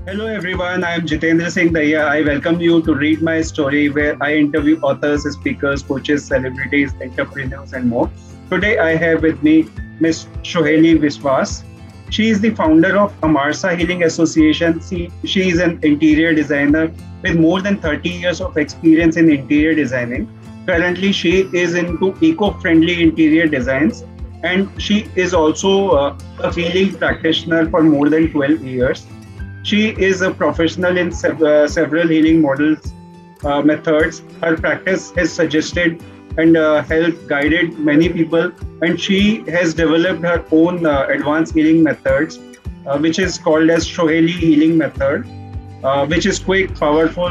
Hello everyone, I am Jitender Singh Dahiya. I welcome you to read my story where I interview authors, speakers, coaches, celebrities, entrepreneurs and more. Today I have with me Miss Shoheli Biswas. She is the founder of Āmarśa Healing Association. She is an interior designer with more than 30 years of experience in interior designing. Currently she is into eco-friendly interior designs and she is also a healing practitioner for more than 12 years. She is a professional in several healing methods. Her practice has suggested and helped guided many people, and she has developed her own advanced healing methods, which is called as Shoheli Healing Method, which is quick, powerful,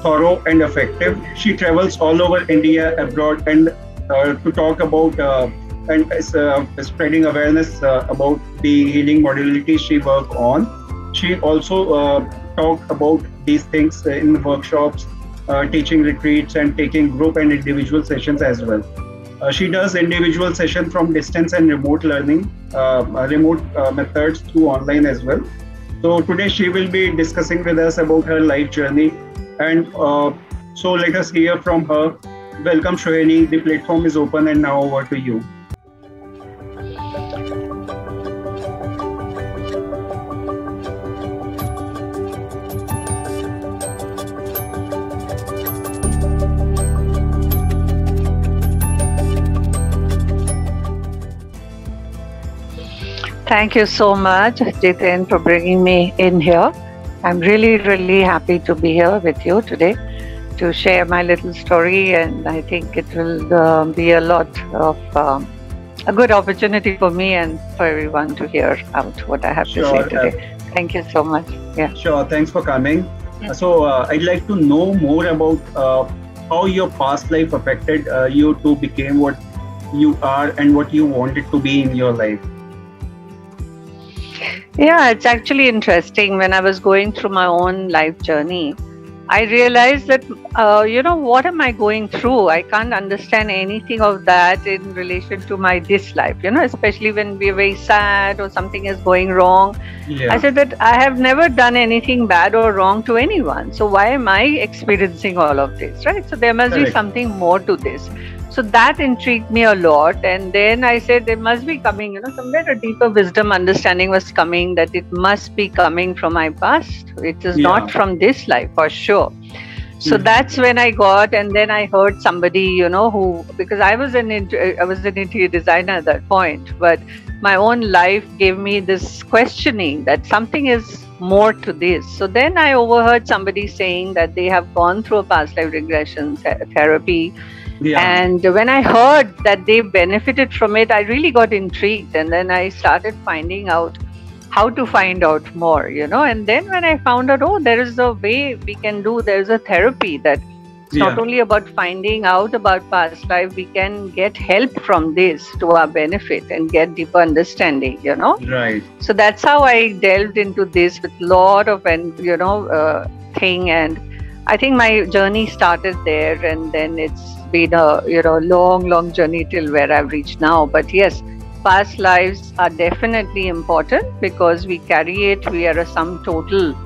thorough, and effective. She travels all over India, abroad, and to talk about and spreading awareness about the healing modalities she works on. She also talked about these things in workshops, teaching retreats, and taking group and individual sessions as well. She does individual sessions from distance and remote learning, remote methods through online as well. So today she will be discussing with us about her life journey. And so let us hear from her. Welcome, Shoheli. The platform is open and now over to you. Thank you so much, Jitender, for bringing me in here. I'm really, really happy to be here with you today to share my little story, and I think it will be a lot of a good opportunity for me and for everyone to hear out what I have to say today. Thank you so much. Yeah. Sure. Thanks for coming. So I'd like to know more about how your past life affected you to become what you are and what you wanted to be in your life. Yeah, it's actually interesting. When I was going through my own life journey, I realized that, what am I going through? I can't understand anything of that in relation to this life, especially when we're very sad or something is going wrong. Yeah. I said that I have never done anything bad or wrong to anyone. So why am I experiencing all of this, right? So there must be something more to this. So that intrigued me a lot, and then I said there must be coming, somewhere a deeper wisdom understanding was coming, that it must be coming from my past. It is not from this life for sure. So that's when I got, and then I heard somebody, who, because I was an interior designer at that point, but my own life gave me this questioning that something is more to this. So then I overheard somebody saying that they have gone through a past life regression therapy. Yeah. And when I heard that they benefited from it, I really got intrigued. And then I started finding out how to find out more, And then when I found out, there is a way we can do, there's a therapy that it's not only about finding out about past life, we can get help from this to our benefit and get deeper understanding, Right. So that's how I delved into this with a lot of, thing. And I think my journey started there, and then it's been a long journey till where I've reached now. But yes, past lives are definitely important because we carry it. We are a sum total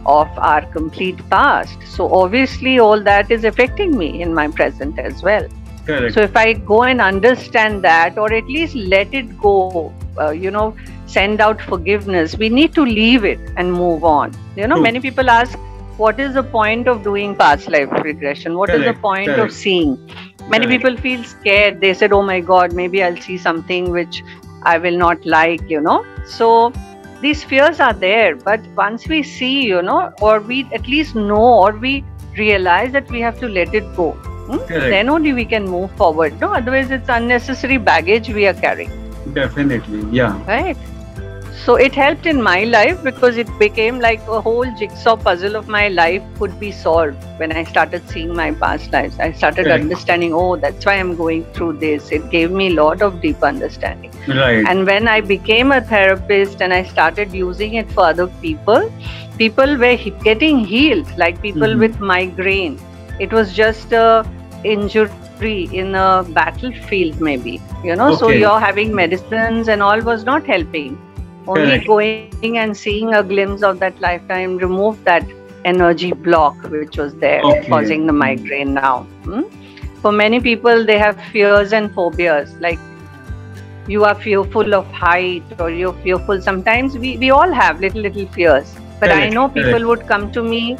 of our complete past. So obviously all that is affecting me in my present as well. Correct. So if I go and understand that, or at least let it go, send out forgiveness, we need to leave it and move on. Many people ask, what is the point of doing past life regression? What is the point of seeing? Many people feel scared. They said, oh my God, maybe I'll see something which I will not like, So these fears are there. But once we see, or we at least know, or we realize that we have to let it go, then only we can move forward. No, otherwise it's unnecessary baggage we are carrying. Definitely, yeah. Right. So it helped in my life because it became like a whole jigsaw puzzle of my life could be solved when I started seeing my past lives. I started understanding, that's why I'm going through this. It gave me a lot of deep understanding. Right. And when I became a therapist and I started using it for other people, people were getting healed, like people with migraine. It was just a injury in a battlefield maybe, So you're having medicines and all was not helping. Only going and seeing a glimpse of that lifetime removed that energy block which was there, causing the migraine now. For many people, they have fears and phobias, like you are fearful of height, or you're fearful. Sometimes we all have little fears. But I know people would come to me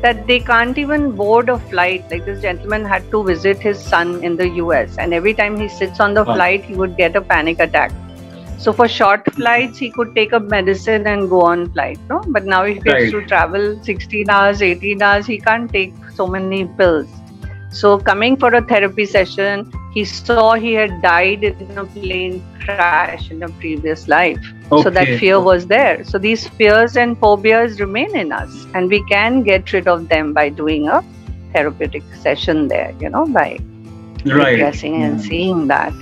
that they can't even board a flight. Like this gentleman had to visit his son in the US, and every time he sits on the flight, he would get a panic attack. So for short flights, he could take a medicine and go on flight, no? But now if he has to travel 16 hours, 18 hours, he can't take so many pills. So coming for a therapy session, he saw he had died in a plane crash in a previous life. So that fear was there. So these fears and phobias remain in us, and we can get rid of them by doing a therapeutic session there, by addressing and seeing that.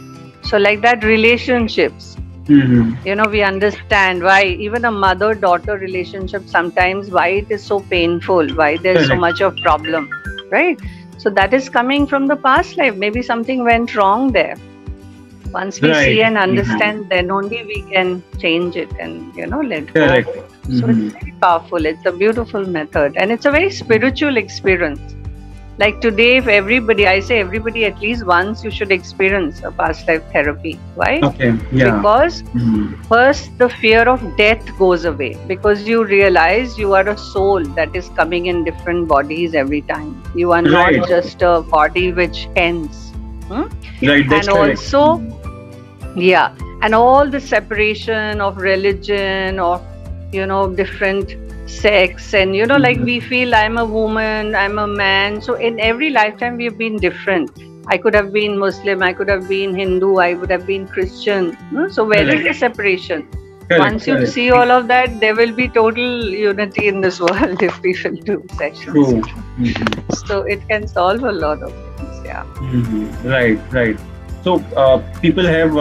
So like that, relationships, we understand why even a mother-daughter relationship sometimes, why it is so painful, why there's so much of problem, right? So that is coming from the past life. Maybe something went wrong there. Once we see and understand, then only we can change it and, let go. So it's very powerful. It's a beautiful method. And it's a very spiritual experience. Like today, if everybody, I say everybody at least once you should experience a past life therapy. Why? Because first the fear of death goes away, because you realize you are a soul that is coming in different bodies every time. You are not just a body which ends. That's and also, and all the separation of religion, or different sex, and like we feel I'm a woman, I'm a man. So in every lifetime we have been different. I could have been Muslim, I could have been Hindu, I would have been Christian. So where is the separation? Once you see all of that, there will be total unity in this world if we will do sessions. So it can solve a lot of things. Right. So people have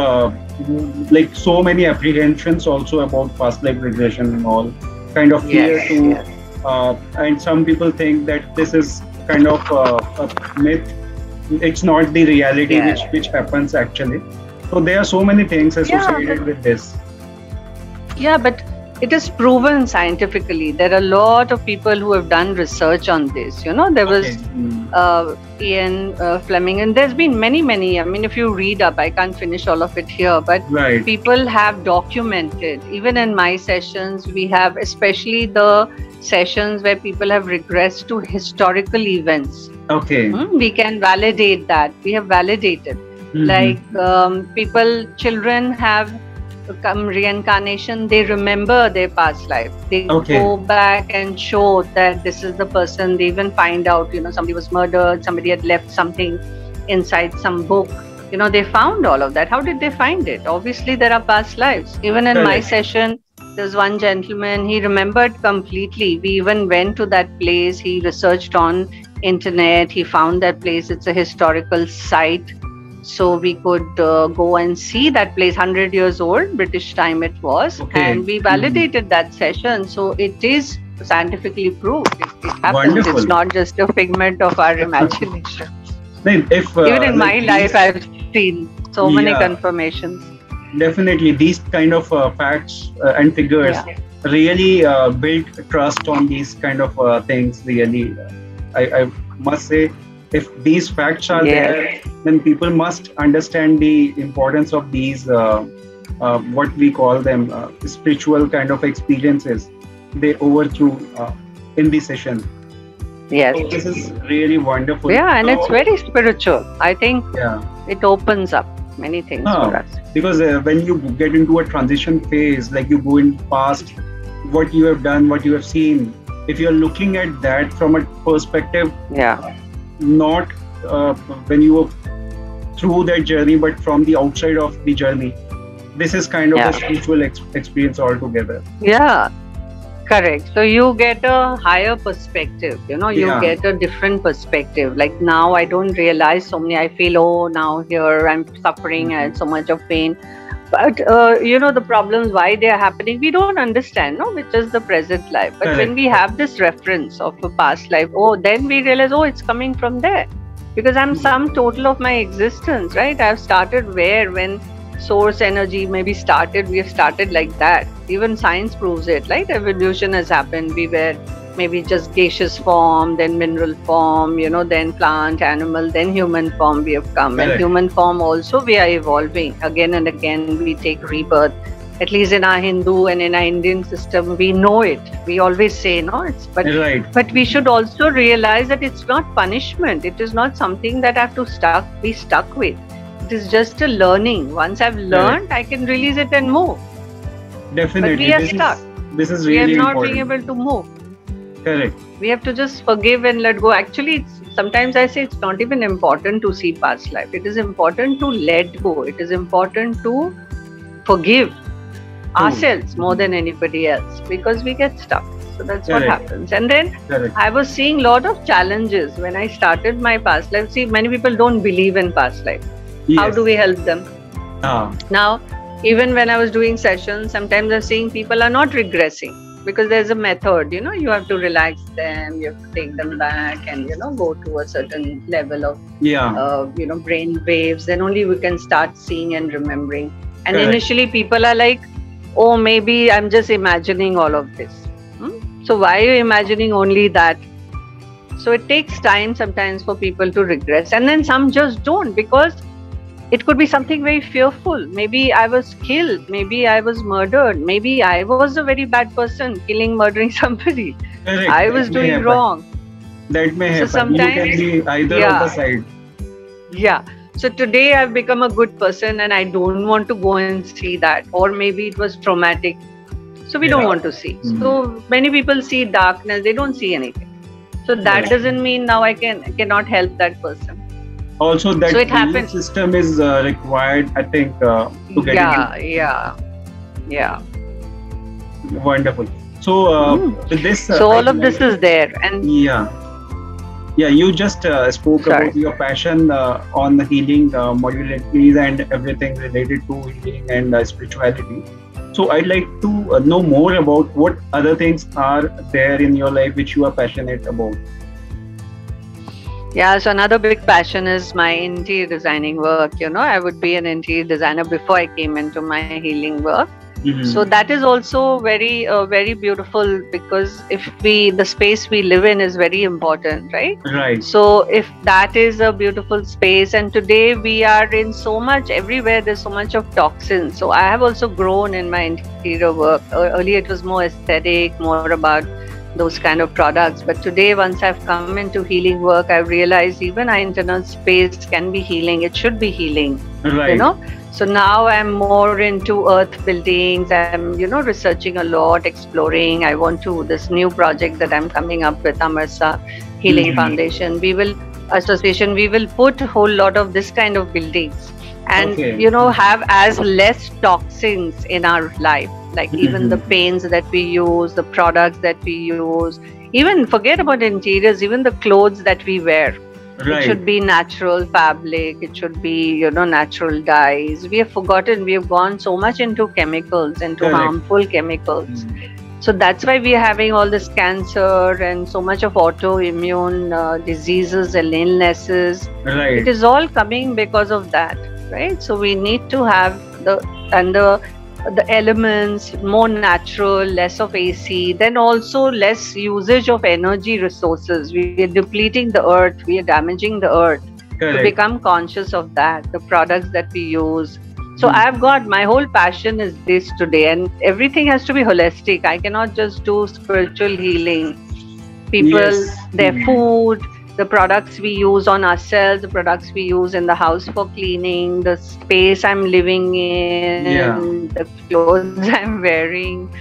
like so many apprehensions also about past life regression and all. Kind of fear and some people think that this is kind of a myth. It's not the reality which happens actually. So there are so many things associated with this. Yeah, but it is proven scientifically. There are a lot of people who have done research on this. There was Ian Fleming, and there's been many. I mean, if you read up, I can't finish all of it here, but people have documented. Even in my sessions, we have, especially the sessions where people have regressed to historical events. We can validate that. We have validated. Like children have reincarnation, they remember their past life. They go back and show that this is the person. They even find out, somebody was murdered, somebody had left something inside some book. They found all of that. How did they find it? Obviously, there are past lives. Even in my session, there's one gentleman, he remembered completely. We even went to that place. He researched on internet. He found that place. It's a historical site. So we could go and see that place, 100 years old, British time it was. And we validated that session. So it is scientifically proved. It happens. Wonderful. It's not just a figment of our imagination. Even in my life, I've seen so many confirmations. Definitely. These kind of facts and figures really build trust on these kind of things. Really, I must say, if these facts are there, then people must understand the importance of these, what we call them, spiritual kind of experiences they overthrew in the session. So this is really wonderful. And it's very spiritual. I think it opens up many things for us. Because when you get into a transition phase, like you go in past, what you have done, what you have seen, if you're looking at that from a perspective, not when you were through that journey, but from the outside of the journey, this is kind of a spiritual experience altogether. Correct. So you get a higher perspective, you get a different perspective. Like now I don't realize so many, I feel, now here I'm suffering and so much of pain. But, the problems, why they are happening, we don't understand, which is the present life. But when we have this reference of a past life, then we realize, it's coming from there. Because I'm sum total of my existence, right? I've started when source energy maybe started, we have started like that. Even science proves it, right? Evolution has happened. We were maybe just gaseous form, then mineral form, then plant, animal, then human form we have come. Correct. And human form also we are evolving. Again and again we take rebirth. At least in our Hindu and in our Indian system, we know it. We always say, but we should also realize that it's not punishment. It is not something that I have to be stuck with. It is just a learning. Once I've learned, I can release it and move. Definitely. But we are stuck. This is really important. We are not being able to move. Correct. We have to just forgive and let go. Actually, sometimes I say it's not even important to see past life. It is important to let go. It is important to forgive ourselves more than anybody else, because we get stuck. So that's what happens. And then I was seeing a lot of challenges when I started my past life. See, many people don't believe in past life. Yes. How do we help them? Now, even when I was doing sessions, sometimes I'm seeing people are not regressing, because there's a method, you have to relax them, you have to take them back and, go to a certain level of, brain waves. Then only we can start seeing and remembering. And initially people are like, oh, maybe I'm just imagining all of this. So why are you imagining only that? So it takes time sometimes for people to regress. And then some just don't, because it could be something very fearful. Maybe I was killed. Maybe I was murdered. Maybe I was a very bad person, murdering somebody. Correct. I was doing wrong. That may happen. So sometimes, you can be either of the side. Yeah. So today I've become a good person and I don't want to go and see that. Or maybe it was traumatic. So we don't want to see. So many people see darkness. They don't see anything. So that doesn't mean now I cannot help that person. Also, that healing system is required, I think, to get Yeah. Wonderful. So, with this... so all of this is there. And Yeah, you just spoke about your passion on the healing modalities and everything related to healing and spirituality. So I'd like to know more about what other things are there in your life which you are passionate about. Yeah, so another big passion is my interior designing work. I would be an interior designer before I came into my healing work. So that is also very, very beautiful, because the space we live in is very important, right? Right. So if that is a beautiful space, and today we are in so much, everywhere there's so much of toxins. So I have also grown in my interior work. Earlier it was more aesthetic, more about those kind of products. But today, once I've come into healing work, I've realized even our internal space can be healing. It should be healing, right. So now I'm more into earth buildings. I'm, researching a lot, exploring. I want to, this new project that I'm coming up with, Āmarśa Healing Foundation, we will put a whole lot of this kind of buildings and, have as less toxins in our life. Like even the paints that we use, the products that we use, even forget about interiors, even the clothes that we wear. Right. It should be natural fabric. It should be, natural dyes. We have forgotten. We have gone so much into chemicals, into harmful chemicals. So that's why we are having all this cancer and so much of autoimmune diseases and illnesses. Right. It is all coming because of that, right? So we need to have the elements more natural, less of AC, then also less usage of energy resources. We are depleting the earth, we are damaging the earth. To become conscious of that, the products that we use. So I've got, my whole passion is this today, and everything has to be holistic. I cannot just do spiritual healing. People, their food, the products we use on ourselves, the products we use in the house for cleaning, the space I'm living in, the clothes I'm wearing,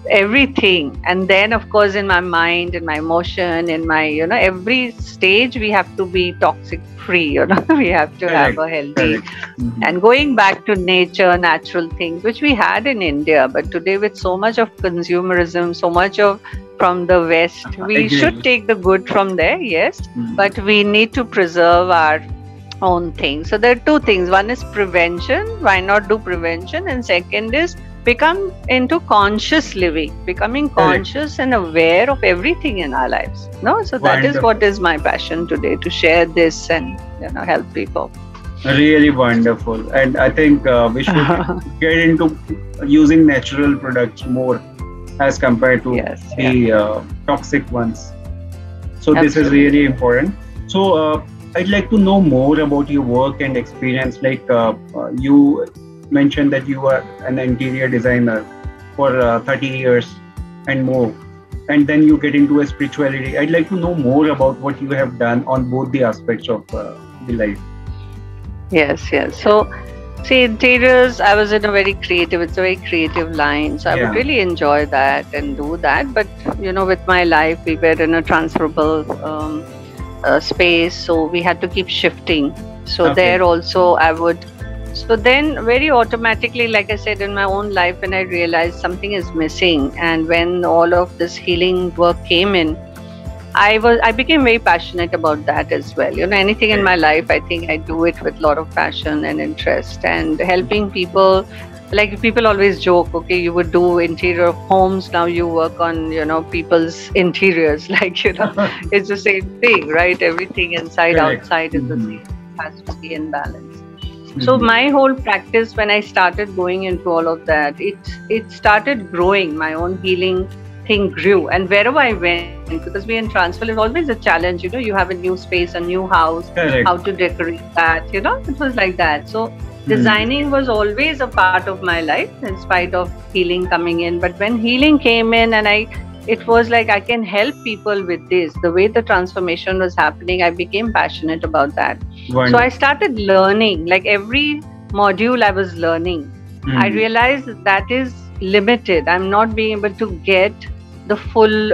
everything. And then, of course, in my mind, in my emotion, in my, every stage, we have to be toxic free, we have to have a healthy. And going back to nature, natural things, which we had in India, but today with so much of consumerism, so much of from the West, we should take the good from there, yes, but we need to preserve our own things. So there are two things. One is prevention. Why not do prevention? And second is become into conscious living, becoming conscious and aware of everything in our lives. So that is what is my passion today, to share this and help people. Really wonderful. And I think we should get into using natural products more as compared to Yes, yeah, the toxic ones. So this is absolutely. really important. So I'd like to know more about your work and experience. Like you mentioned that you are an interior designer for 30 years and more, and then you get into a spirituality. I'd like to know more about what you have done on both the aspects of the life. Yes, yes. So, see, interiors, I was in a very creative, it's a very creative line. So, I would Yeah. really enjoy that and do that. But, with my life, we were in a transferable space. So, we had to keep shifting. So, Okay. there also, so then very automatically, like I said, in my own life, when I realized something is missing, and when all of this healing work came in, I became very passionate about that as well. Anything in my life, I think I do it with a lot of passion and interest, and helping people. Like people always joke, okay, you would do interior of homes, now you work on, people's interiors. Like, it's the same thing, right? Everything inside, Correct. outside is the Mhm. same. It has to be in balance. So Mhm. my whole practice, when I started going into all of that, it started growing. My own healing thing grew, and wherever I went, because we in Transvaal, it's always a challenge. You have a new space, a new house, Correct. how to decorate that. It was like that. So Mhm. designing was always a part of my life, in spite of healing coming in. But when healing came in, and it was like I can help people with this. The way the transformation was happening, I became passionate about that. So I Wonderful. started learning, like every module I was learning. I Mhm. realized that is limited. I'm not being able to get the full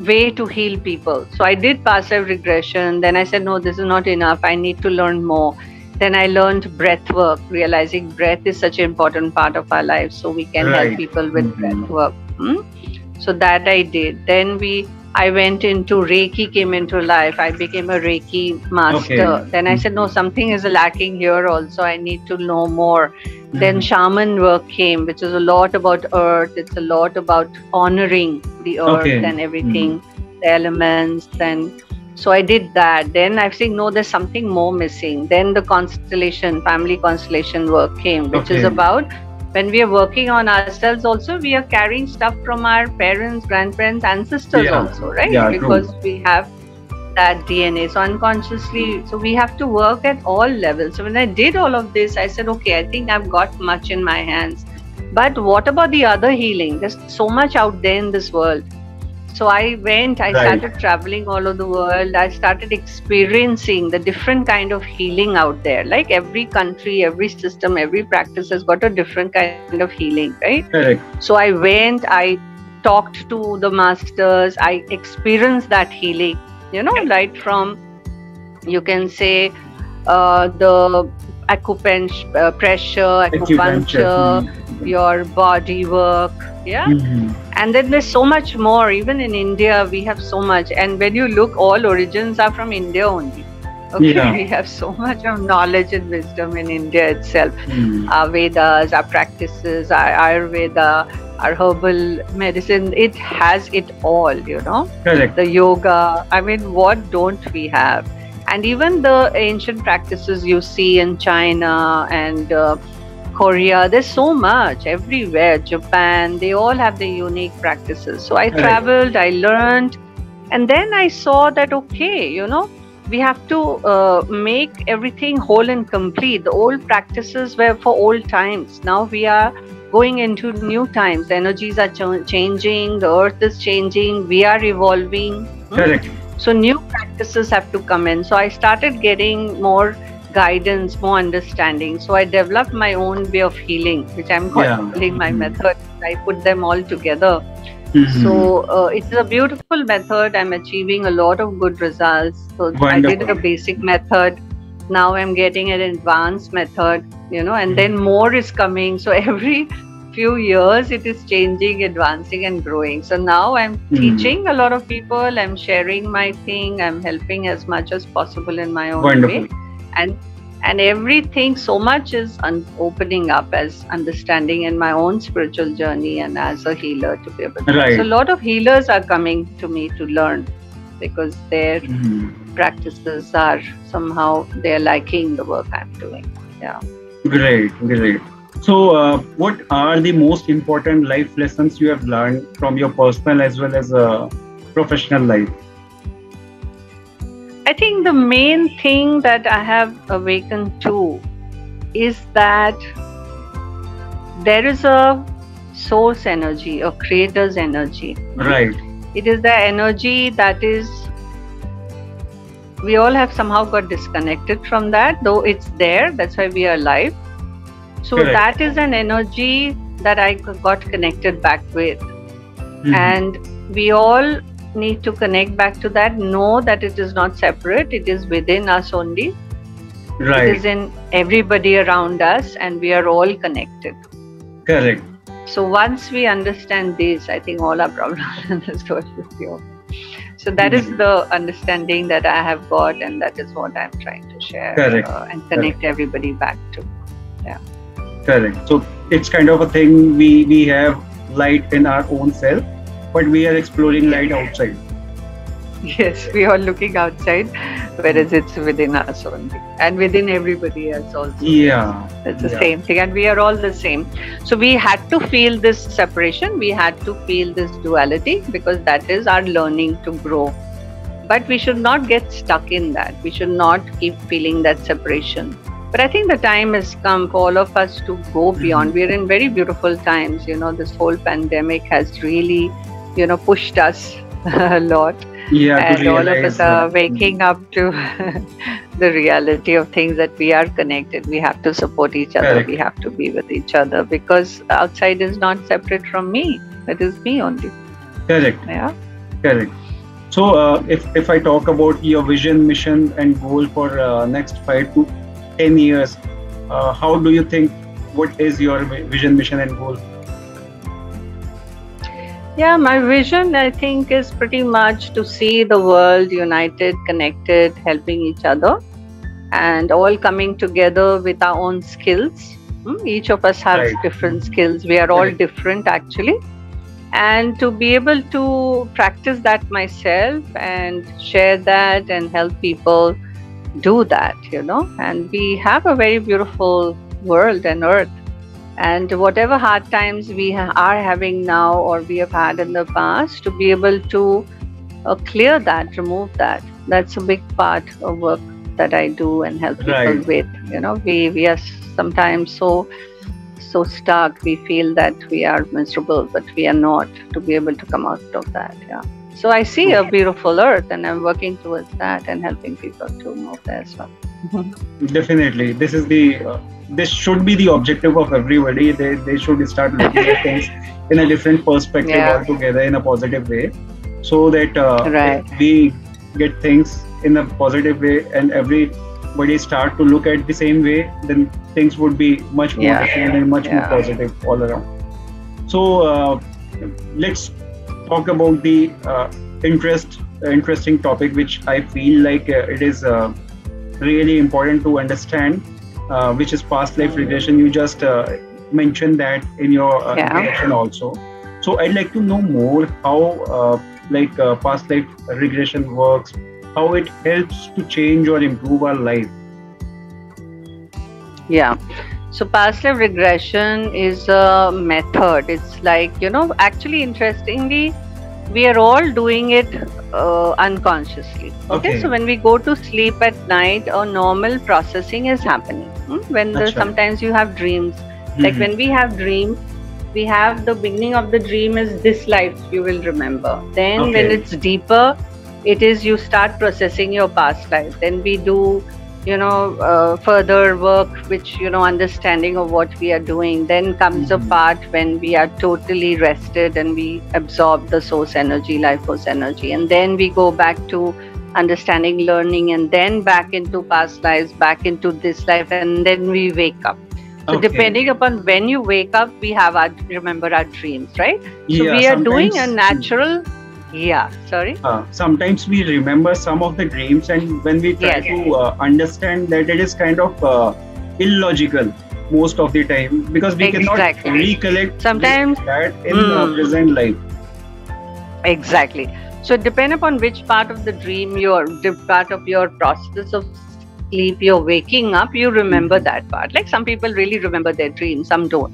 way to heal people. So I did past life regression. Then I said, no, this is not enough. I need to learn more. Then I learned breath work, realizing breath is such an important part of our life. So we can help Right. people with Mhm. breath work. So that I did. Then I went into Reiki, came into life. I became a Reiki master. Okay. Then I said, no, something is lacking here also. I need to know more. Then Mhm. shaman work came, which is a lot about earth. It's a lot about honoring the earth Okay. and everything, the elements. So I did that. Then I've seen, no, there's something more missing. Then the constellation, family constellation work came, which is Okay. about when we are working on ourselves also, we are carrying stuff from our parents, grandparents, ancestors Yeah. also, right? Yeah, true. Because we have that DNA. So unconsciously, so we have to work at all levels. So when I did all of this, I said, okay, I think I've got much in my hands. But what about the other healing? There's so much out there in this world. So I Right. started traveling all over the world. I started experiencing the different kind of healing out there. Like every country, every system, every practice has got a different kind of healing, right? Correct. So I went, I talked to the masters, I experienced that healing, right from, you can say, the pressure, acupuncture, your body work, yeah. Mhm. And then there's so much more. Even in India, we have so much. And when you look, all origins are from India only. Okay, Yeah. we have so much of knowledge and wisdom in India itself. Mhm. Our Vedas, our practices, our Ayurveda, our herbal medicine, it has it all, Correct. the yoga. I mean, what don't we have? And even the ancient practices you see in China and Korea, there's so much everywhere. Japan, they all have their unique practices. So I Correct. traveled, I learned, and then I saw that, okay, we have to make everything whole and complete. The old practices were for old times. Now we are going into new times. The energies are changing, the earth is changing, we are evolving. Correct. So new practices have to come in. So I started getting more guidance, more understanding. So I developed my own way of healing, which I'm calling my method. I put them all together. Mhm. So it's a beautiful method. I'm achieving a lot of good results. So I did a Wonderful. basic method. Now I'm getting an advanced method, and then more is coming. So every few years it is changing, advancing and growing. So now I'm teaching a lot of people. I'm sharing my thing. I'm helping as much as possible in my own Wonderful. way. And everything, so much is opening up as understanding in my own spiritual journey and as a healer to be able to. Right. So a lot of healers are coming to me to learn. because their practices are somehow they're liking the work I'm doing. Yeah. Great. So, what are the most important life lessons you have learned from your personal as well as professional life? I think the main thing that I have awakened to is that there is a source energy, a creator's energy. Right. It is the energy that is, we all have somehow got disconnected from that, though it's there, that's why we are alive. So Correct. that is an energy that I got connected back with. And we all need to connect back to that, know that it is not separate, it is within us only. Right. It is in everybody around us, and we are all connected. Correct. So once we understand this, I think all our problems in this world will be over. So that is the understanding that I have got, and that is what I'm trying to share and connect everybody back to. Yeah. Correct. So it's kind of a thing, we have light in our own self, but we are exploring light outside. Yes, we are looking outside, whereas it's within us only, and within everybody else also. Yeah. It's the same thing, and we are all the same. So we had to feel this separation, we had to feel this duality, because that is our learning to grow. But we should not get stuck in that. We should not keep feeling that separation. But I think the time has come for all of us to go beyond. We are in very beautiful times. This whole pandemic has really, pushed us a lot. Yeah, and all of us are waking up to the reality of things, that we are connected. We have to support each other. Correct. We have to be with each other, because outside is not separate from me. It is me only. Correct. Yeah. Correct. So if I talk about your vision, mission and goal for next 5 to 10 years, how do you think, what is your vision, mission and goal? Yeah, my vision, I think, is pretty much to see the world united, connected, helping each other, and all coming together with our own skills. Each of us has different skills. We are all different, actually. And to be able to practice that myself and share that and help people do that, And we have a very beautiful world and earth. And whatever hard times we are having now, or we have had in the past, to be able to clear that, remove that. That's a big part of work that I do and help people with. We are sometimes so stuck. We feel that we are miserable, but we are not. To be able to come out of that, So I see a beautiful earth, and I'm working towards that and helping people to move there as well. Definitely, this is this should be the objective of everybody. They should start looking at things in a different perspective altogether, in a positive way, so that if we get things in a positive way and everybody start to look at the same way, then things would be much more different and much more positive all around. So let's talk about the interesting topic, which I feel like it is really important to understand, which is past life regression. You just mentioned that in your introduction also. So I'd like to know more how past life regression works, how it helps to change or improve our life. Yeah. So past life regression is a method. It's like, actually, interestingly, we are all doing it unconsciously. Okay. So when we go to sleep at night, a normal processing is happening. When sometimes you have dreams, like when we have dreams, we have the beginning of the dream is this life you will remember. Then when it's deeper, it is you start processing your past life. Then we do further work, which, understanding of what we are doing. Then comes a part when we are totally rested and we absorb the source energy, life force energy. And then we go back to understanding, learning, and then back into past lives, back into this life, and then we wake up. So depending upon when you wake up, we have remember our dreams, right? So we are doing a natural... sometimes we remember some of the dreams, and when we try to understand that, it is kind of illogical most of the time, because we cannot recollect sometimes that in present life. Exactly. So depending upon which part of the dream part of your process of sleep you're waking up, you remember that part. Like some people really remember their dreams, some don't.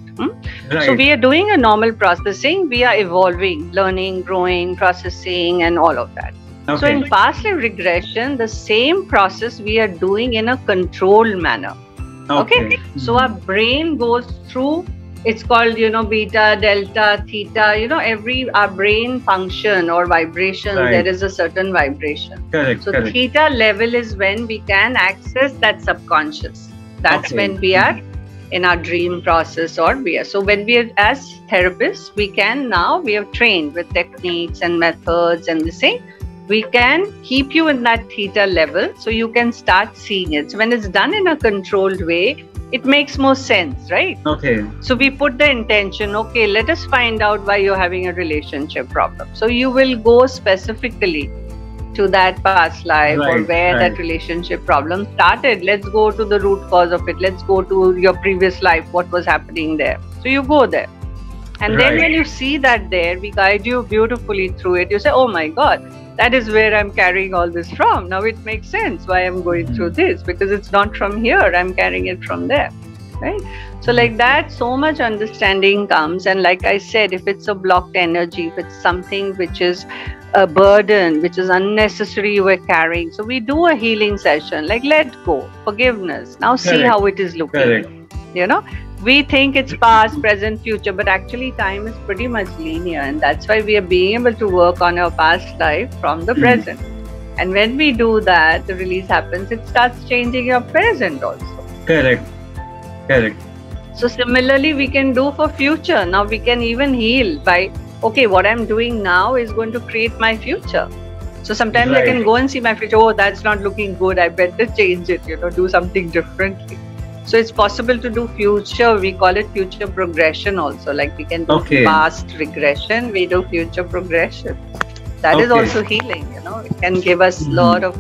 Right. So we are doing a normal processing. We are evolving, learning, growing, processing, and all of that. Okay. So in past life regression, the same process we are doing in a controlled manner. Okay. So our brain goes through, it's called, beta, delta, theta, our brain function or vibration, there is a certain vibration. Correct. So theta level is when we can access that subconscious. That's when we are in our dream process so when we are as therapists, we have trained with techniques and methods and the same. We can keep you in that theta level so you can start seeing it. So when it's done in a controlled way, it makes more sense, right? Okay. So we put the intention, okay, let us find out why you're having a relationship problem. So you will go specifically to that past life or where that relationship problem started. Let's go to the root cause of it. Let's go to your previous life, what was happening there. So you go there. And then when you see that there, we guide you beautifully through it. You say, oh my God, that is where I'm carrying all this from. Now it makes sense why I'm going through this, because it's not from here, I'm carrying it from there, right? So like that, so much understanding comes. And like I said, if it's a blocked energy, if it's something which is a burden, which is unnecessary we're carrying, so we do a healing session, like let go, forgiveness. Now see how it is looking. We think it's past, present, future, but actually time is pretty much linear, and that's why we are being able to work on our past life from the present. And when we do that, the release happens, it starts changing your present also. Correct. So similarly, we can do for future. Now we can even heal by, okay, what I'm doing now is going to create my future. So sometimes I can go and see my future, oh, that's not looking good, I better change it, do something differently. So it's possible to do future, we call it future progression also. Like we can do past regression, we do future progression. That is also healing, it can give us a lot of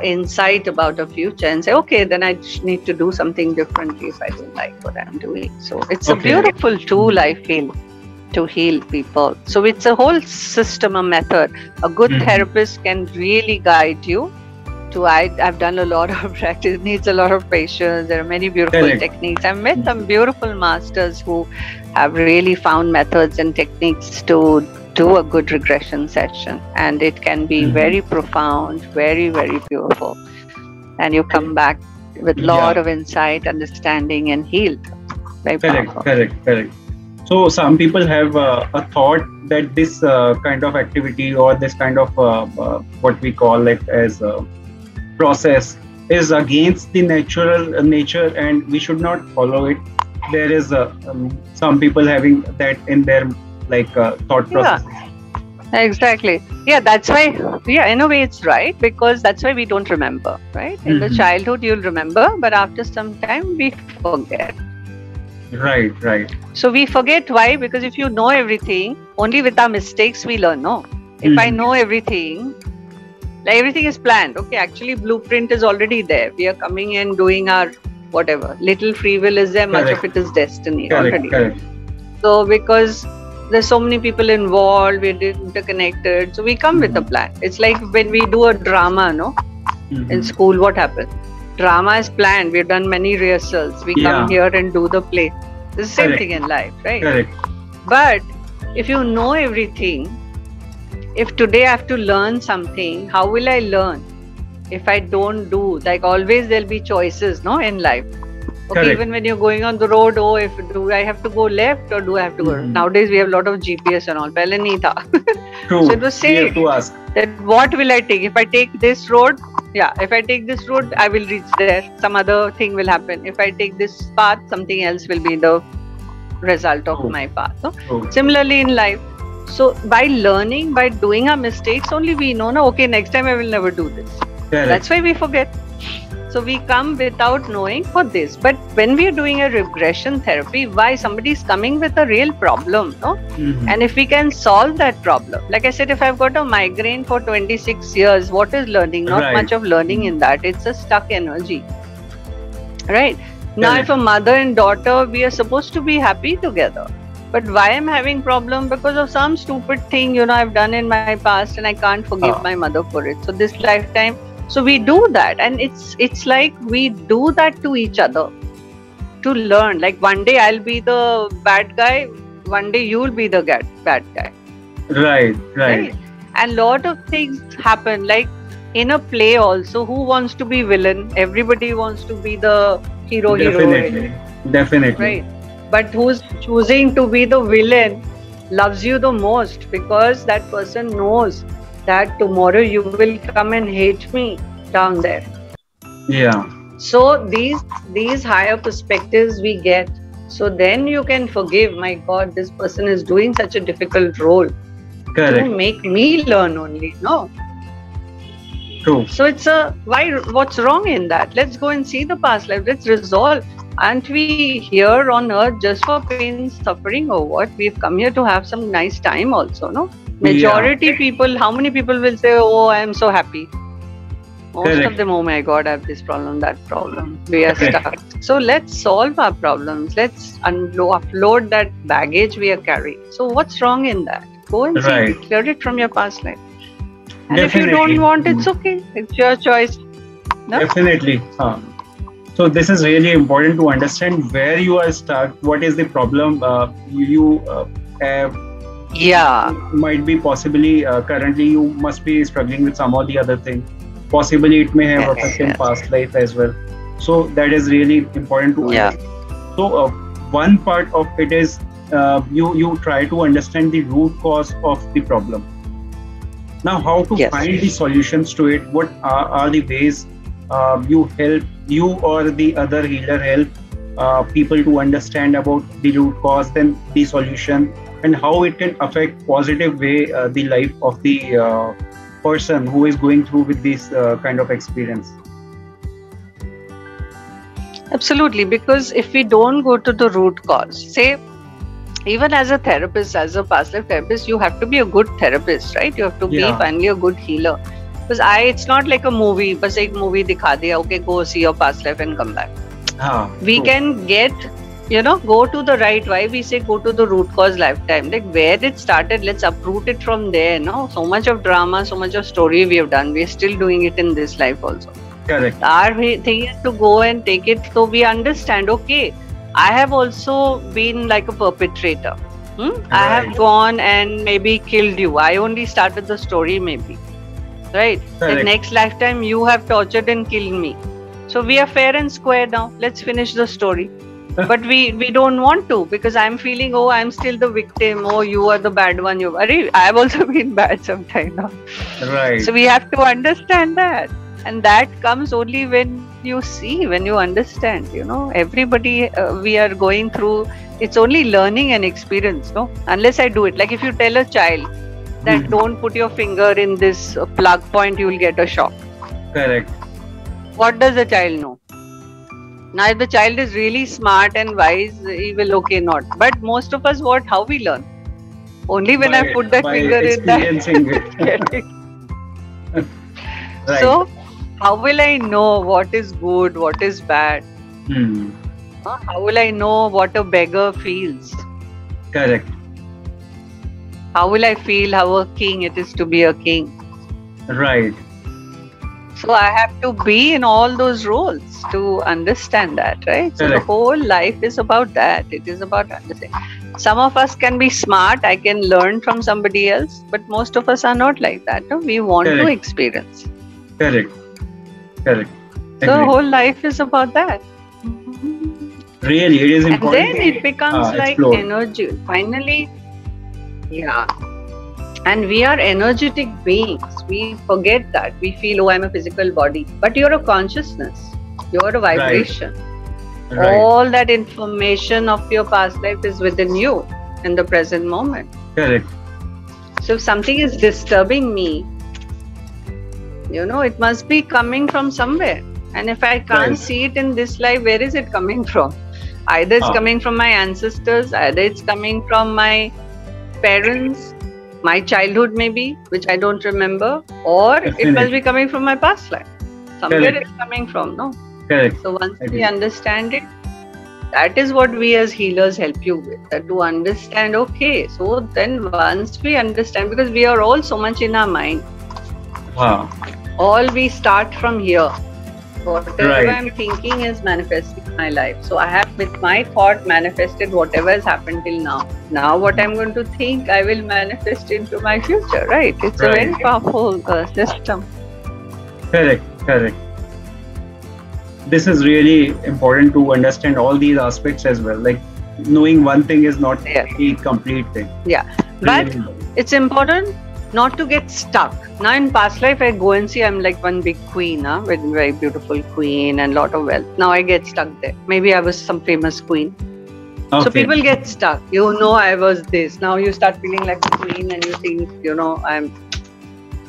insight about the future and say, okay, then I need to do something differently if I don't like what I'm doing. So it's a beautiful tool, I feel, to heal people. So it's a whole system, a method. A good therapist can really guide you. I've done a lot of practice. It needs a lot of patience. There are many beautiful techniques. I've met some beautiful masters who have really found methods and techniques to do a good regression session, and it can be very profound, very, very beautiful, and you come back with a lot of insight, understanding, and healed. Very powerful. Correct. So some people have a thought that this kind of activity or this kind of what we call it as process is against the natural nature and we should not follow it. There is some people having that in their thought process. Exactly. That's why, in a way it's right, because that's why we don't remember, right? In the childhood you'll remember, but after some time we forget. Right. So we forget why? Because if you know everything, only with our mistakes we learn, no? If I know everything, like everything is planned, okay, actually blueprint is already there. We are coming in doing our whatever. Little free will is there, much of it is destiny already. So because there's so many people involved, we're interconnected, so we come with a plan. It's like when we do a drama, no? In school, what happens? Drama is planned. We've done many rehearsals. We come here and do the play. It's the same thing in life, right? But if you know everything, if today I have to learn something, how will I learn? If I don't do, like always there'll be choices, no, in life. Okay, even when you're going on the road, do I have to go left or do I have to go? Nowadays we have a lot of GPS and all. Pehle nahi tha. True. So it was saying that what will I take? If I take this road, if I take this road, I will reach there. Some other thing will happen. If I take this path, something else will be the result of my path. No? Similarly in life. So by learning, by doing our mistakes, only we know, okay, next time I will never do this. That's why we forget. So we come without knowing for this. But when we are doing a regression therapy, why somebody is coming with a real problem, no? And if we can solve that problem, like I said, if I've got a migraine for 26 years, what is learning? Not much of learning in that. It's a stuck energy, right? Now, if a mother and daughter, we are supposed to be happy together. But why I'm having problem? Because of some stupid thing, I've done in my past, and I can't forgive my mother for it. So this lifetime, so we do that, and it's like we do that to each other to learn. Like one day I'll be the bad guy, one day you'll be the bad guy. Right. And lot of things happen. Like in a play also, who wants to be villain? Everybody wants to be the hero. Definitely. Right. But who's choosing to be the villain loves you the most, because that person knows that tomorrow you will come and hate me down there. Yeah. So these higher perspectives we get. So then you can forgive. My God, this person is doing such a difficult role. Correct. To make me learn only. No. True. So it's what's wrong in that? Let's go and see the past life. Let's resolve. Aren't we here on earth just for pain, suffering, or what? We've come here to have some nice time also, no? Majority people, how many people will say, oh, I am so happy? Most of them, oh my God, I have this problem, that problem. We are stuck. So let's solve our problems. Let's upload that baggage we are carrying. So what's wrong in that? Go and see, clear it from your past life. And if you don't want, it's okay. It's your choice. No? Definitely. So this is really important to understand where you are stuck. What is the problem you have? Yeah. Might be possibly currently you must be struggling with some or the other thing. Possibly it may have affected past life as well. So that is really important to understand. So one part of it is you try to understand the root cause of the problem. Now, how to find the solutions to it? What are the ways you or the other healer help people to understand about the root cause, then the solution, and how it can affect positive way the life of the person who is going through with this kind of experience? Absolutely, because if we don't go to the root cause, say, even as a therapist, as a past life therapist, you have to be a good therapist, right? You have to be finally a good healer. Because it's not like a movie, bas ek movie dikha diya, okay, go see your past life and come back. We can get, go to the right, why we say go to the root cause lifetime. Like where it started, let's uproot it from there, no? So much of drama, so much of story we have done. We are still doing it in this life also. Correct. Our thing is to go and take it so we understand, okay, I have also been like a perpetrator. I have gone and maybe killed you. I only started the story maybe. Right? The next lifetime you have tortured and killed me. So we are fair and square now. Let's finish the story. But we don't want to, because I'm feeling, oh, I'm still the victim. Oh, you are the bad one. I've also been bad sometime now. Right. So we have to understand that. And that comes only when you see, when you understand, everybody we are going through, it's only learning and experience, no? Unless I do it. Like if you tell a child that don't put your finger in this plug point, you will get a shock. Correct. What does the child know? Now if the child is really smart and wise, he will not. But most of us, how we learn? Only when I put that finger in that. So, how will I know what is good, what is bad? How will I know what a beggar feels? Correct. How will I feel how a king it is to be a king? Right. So I have to be in all those roles to understand that, right? So the whole life is about that. It is about understanding. Some of us can be smart. I can learn from somebody else, but most of us are not like that. No? We want to experience. Correct. So the whole life is about that. Really, it is important. And then it becomes like energy. Finally, and we are energetic beings. We forget that. We feel, oh, I'm a physical body. But you're a consciousness. You're a vibration. Right. All that information of your past life is within you in the present moment. Correct. So if something is disturbing me, it must be coming from somewhere. And if I can't see it in this life, where is it coming from? Either it's coming from my ancestors, either it's coming from my parents, my childhood maybe, which I don't remember, or it must be coming from my past life. Somewhere it's coming from, no? Correct. So once we understand it, that is what we as healers help you with, that to understand, okay, so then once we understand, because we are all so much in our mind, all we start from here. Whatever I'm thinking is manifesting in my life. So I have, with my thought, manifested whatever has happened till now. Now what I'm going to think, I will manifest into my future, right? It's a very powerful system. Correct. This is really important to understand all these aspects as well. Like knowing one thing is not a complete thing. Yeah, but it's important not to get stuck. Now in past life, I go and see I'm like one big queen, with a very beautiful queen and lot of wealth. Now I get stuck there. Maybe I was some famous queen. So people get stuck. I was this. Now you start feeling like a queen and you think, I'm...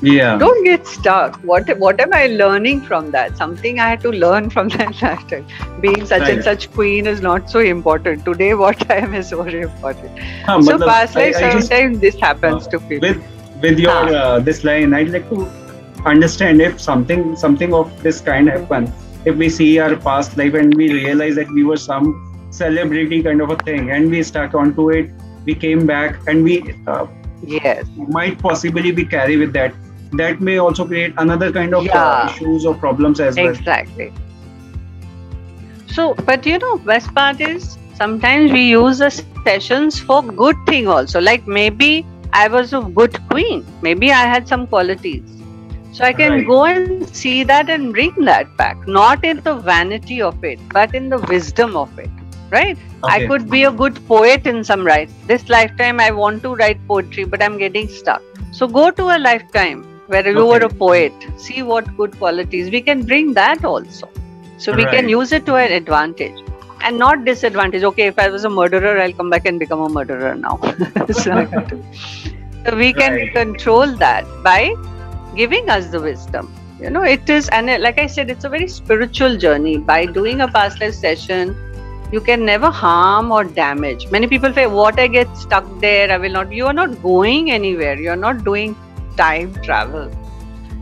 Yeah. Don't get stuck. What am I learning from that? Something I had to learn from that lifetime. Being such and such queen is not so important. Today what I am is very important. So past life, sometimes this happens to people. With your this line, I'd like to understand if something of this kind happens. If we see our past life and we realize that we were some celebrity kind of a thing, and we stuck onto it, we came back, and we might possibly be carry with that. That may also create another kind of issues or problems as well. Exactly. So, but best part is sometimes we use the sessions for good thing also. Like maybe I was a good queen. Maybe I had some qualities. So I can go and see that and bring that back. Not in the vanity of it, but in the wisdom of it. Right? I could be a good poet in some right. This lifetime I want to write poetry, but I'm getting stuck. So go to a lifetime where you were a poet. See what good qualities. We can bring that also. So we can use it to our advantage. And not disadvantage. Okay, if I was a murderer, I'll come back and become a murderer now. So we can control that by giving us the wisdom. It is, and like I said, it's a very spiritual journey. By doing a past life session, you can never harm or damage. Many people say, what, I get stuck there, I will not. You are not going anywhere. You are not doing time travel.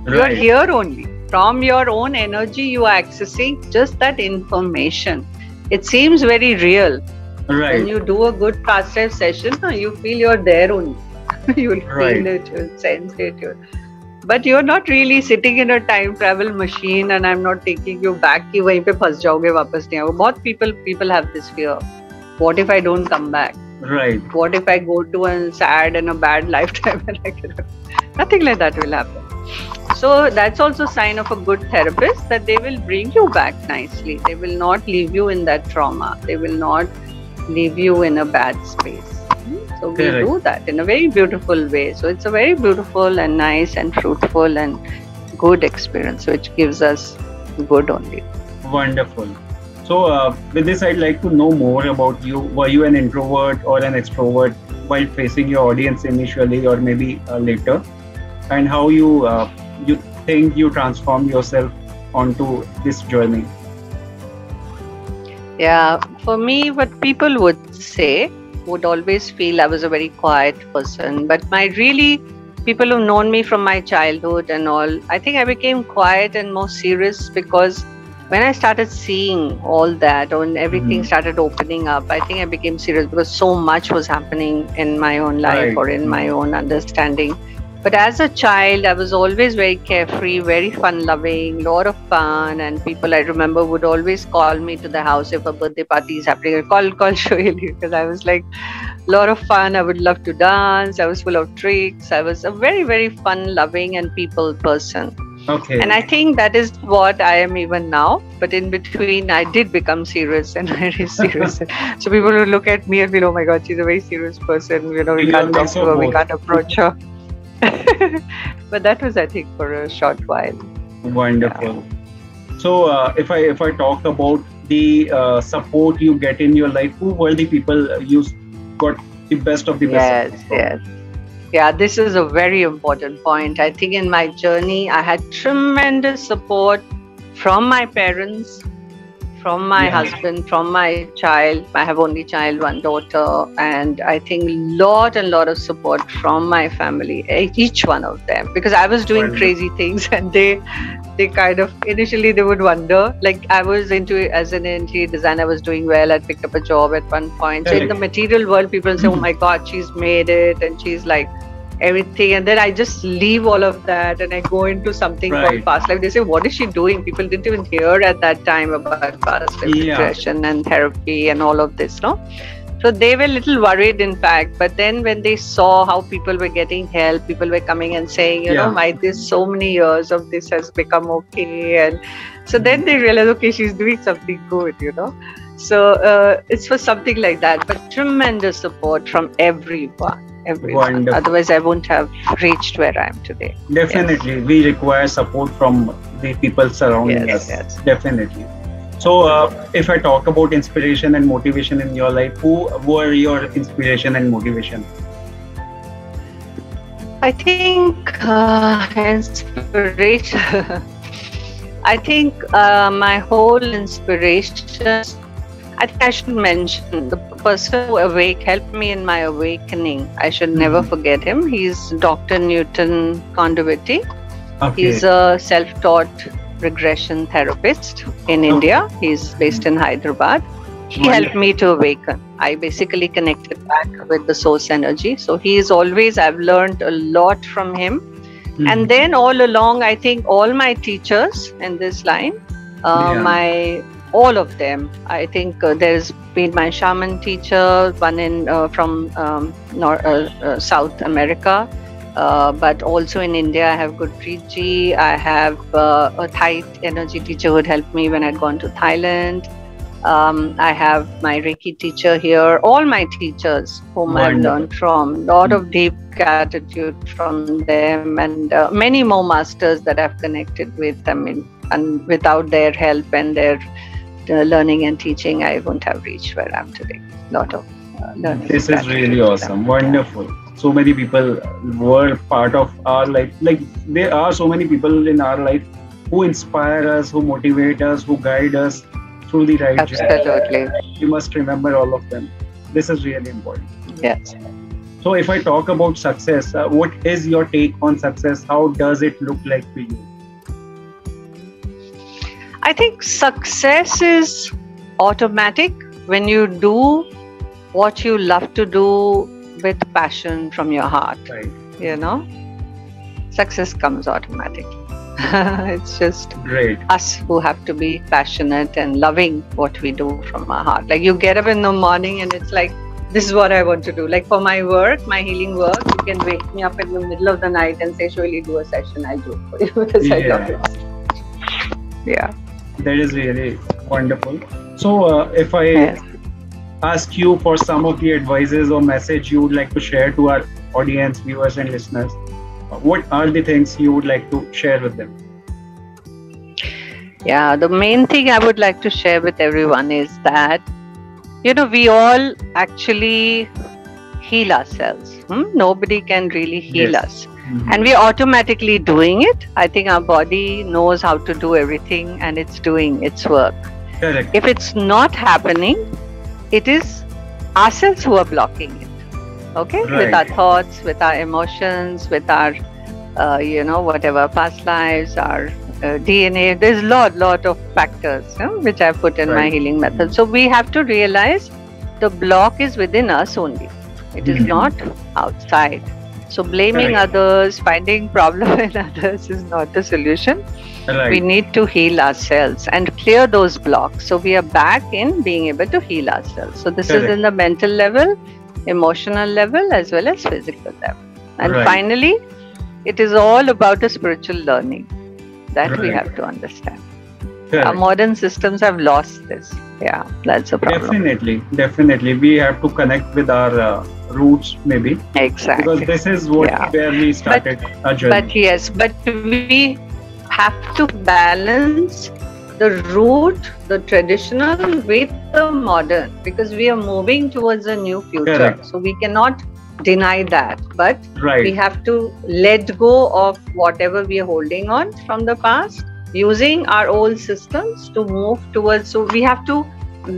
You are here only. From your own energy, you are accessing just that information. It seems very real. When you do a good past life session, you feel you're there only. You'll feel it, you'll sense it. But you're not really sitting in a time travel machine, and I'm not taking you back कि वहीं पे फंस जाओगे वापस नहीं आओगे. बहुत people have this fear. What if I don't come back? What if I go to a sad and a bad lifetime and I cannot? Nothing like that will happen. So that's also a sign of a good therapist, that they will bring you back nicely. They will not leave you in that trauma. They will not leave you in a bad space. So we do that in a very beautiful way. So it's a very beautiful and nice and fruitful and good experience, which gives us good only. Wonderful. So with this, I'd like to know more about you. Were you an introvert or an extrovert while facing your audience initially, or maybe later? And how you think you transform yourself onto this journey? Yeah, for me, what people would say, would always feel I was a very quiet person. But people who've known me from my childhood and all, I think I became quiet and more serious because when I started seeing all that, when everything started opening up, I think I became serious because so much was happening in my own life or in my own understanding. But as a child, I was always very carefree, very fun-loving, lot of fun, and people I remember would always call me to the house if a birthday party is happening. Call Shoheli, because I was like, lot of fun. I would love to dance. I was full of tricks. I was a very, very fun-loving and people person. And I think that is what I am even now. But in between, I did become serious and very serious. So people would look at me and be, oh my God, she's a very serious person. We can't talk to her, we can't approach her. But that was, I think, for a short while. Wonderful. So if I talk about the support you get in your life, who were the people you got the best of the best? Yes. Yeah, this is a very important point. I think in my journey, I had tremendous support from my parents, from my husband, from my child. I have only child, one daughter, and I think lot of support from my family, each one of them, because I was doing crazy things, and they kind of initially they would wonder. Like I was as an interior designer, I was doing well. I picked up a job at one point. So in the material world, people say, "Oh my God, she's made it," and she's like everything, and then I just leave all of that and I go into something called Past Life. They say, what is she doing? People didn't even hear at that time about Past Life Regression and therapy and all of this, no? So they were a little worried, in fact. But then when they saw how people were getting help, people were coming and saying, you know, this so many years of this has become okay. And so then they realized, okay, she's doing something good, you know. So it's for something like that, but tremendous support from everyone. Wonderful. Otherwise I wouldn't have reached where I am today. Definitely. We require support from the people surrounding us. Definitely. So if I talk about inspiration and motivation in your life, who were your inspiration and motivation? I think inspiration I think my whole inspiration, I think I should mention the person who helped me in my awakening. I should never forget him. He's Dr. Newton Kondawiti. He's a self-taught regression therapist in India. He's based in Hyderabad. He helped me to awaken. I basically connected back with the source energy. So I've learned a lot from him. And then all along, I think all my teachers in this line, all of them. I think there's been my shaman teacher, one from South America, but also in India I have Gurpreet ji. I have a Thai energy teacher who had helped me when I'd gone to Thailand. I have my Reiki teacher here. All my teachers whom I've learned from. Lot of deep gratitude from them, and many more masters that I've connected with. I mean, and without their help and their learning and teaching, I wouldn't have reached where I am today. Lot of learning. This is really awesome. Wonderful. So many people were part of our life. Like there are so many people in our life who inspire us, who motivate us, who guide us through the right journey. Absolutely. You must remember all of them. This is really important. Yes. So if I talk about success, what is your take on success? How does it look like for you? I think success is automatic when you do what you love to do with passion from your heart. Right. You know, success comes automatically. It's just us who have to be passionate and loving what we do from our heart. Like you get up in the morning and it's like, this is what I want to do. Like for my work, my healing work, you can wake me up in the middle of the night and say, Shoheli, do a session. I'll do it for you because I love it. Yeah. That is really wonderful. So if I ask you for some of the advices or message you would like to share to our audience, viewers and listeners, what are the things you would like to share with them? Yeah, the main thing I would like to share with everyone is that, you know, we all actually heal ourselves. Nobody can really heal us. And we're automatically doing it. I think our body knows how to do everything and it's doing its work. Correct. If it's not happening, it is ourselves who are blocking it. Okay? Right. With our thoughts, with our emotions, with our, whatever, past lives, our DNA. There's a lot of factors which I put in my healing method. So we have to realize the block is within us only. It is not outside. So blaming others, finding problem in others is not the solution. We need to heal ourselves and clear those blocks. So we are back in being able to heal ourselves. So this is in the mental level, emotional level, as well as physical level. And finally, it is all about the spiritual learning that we have to understand. Our modern systems have lost this. Yeah, that's a problem. Definitely. We have to connect with our roots, maybe. Exactly. Because this is where we started our journey. But we have to balance the root, the traditional with the modern, because we are moving towards a new future. So we cannot deny that, but we have to let go of whatever we are holding on from the past using our old systems to move towards. So we have to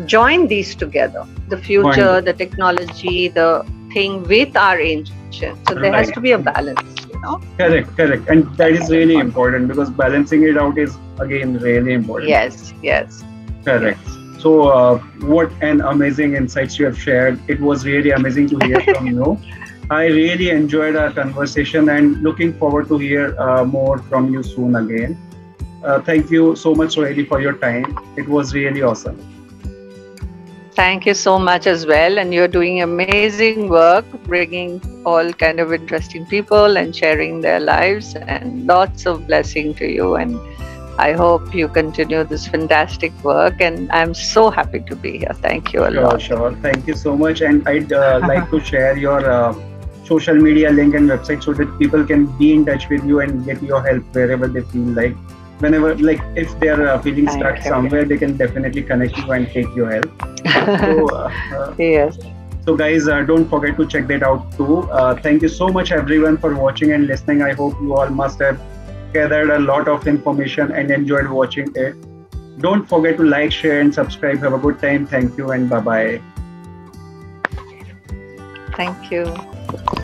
join these together, the future, the technology, the thing with our ancient. So there has to be a balance, you know. Correct. And that is really important, because balancing it out is again really important. Yes. Correct. So what an amazing insights you have shared. It was really amazing to hear from you. I really enjoyed our conversation and looking forward to hear more from you soon again. Thank you so much, Shoheli, for your time. It was really awesome. Thank you so much as well. And you're doing amazing work, bringing all kind of interesting people and sharing their lives, and lots of blessing to you. And I hope you continue this fantastic work. And I'm so happy to be here. Thank you a lot. Sure. Thank you so much. And I'd like to share your social media link and website so that people can be in touch with you and get your help wherever they feel like. Whenever, like, if they're feeling stuck somewhere, they can definitely connect you and take your help. So, yes. So guys, don't forget to check that out too. Thank you so much everyone for watching and listening. I hope you all must have gathered a lot of information and enjoyed watching it. Don't forget to like, share and subscribe. Have a good time. Thank you and bye-bye. Thank you.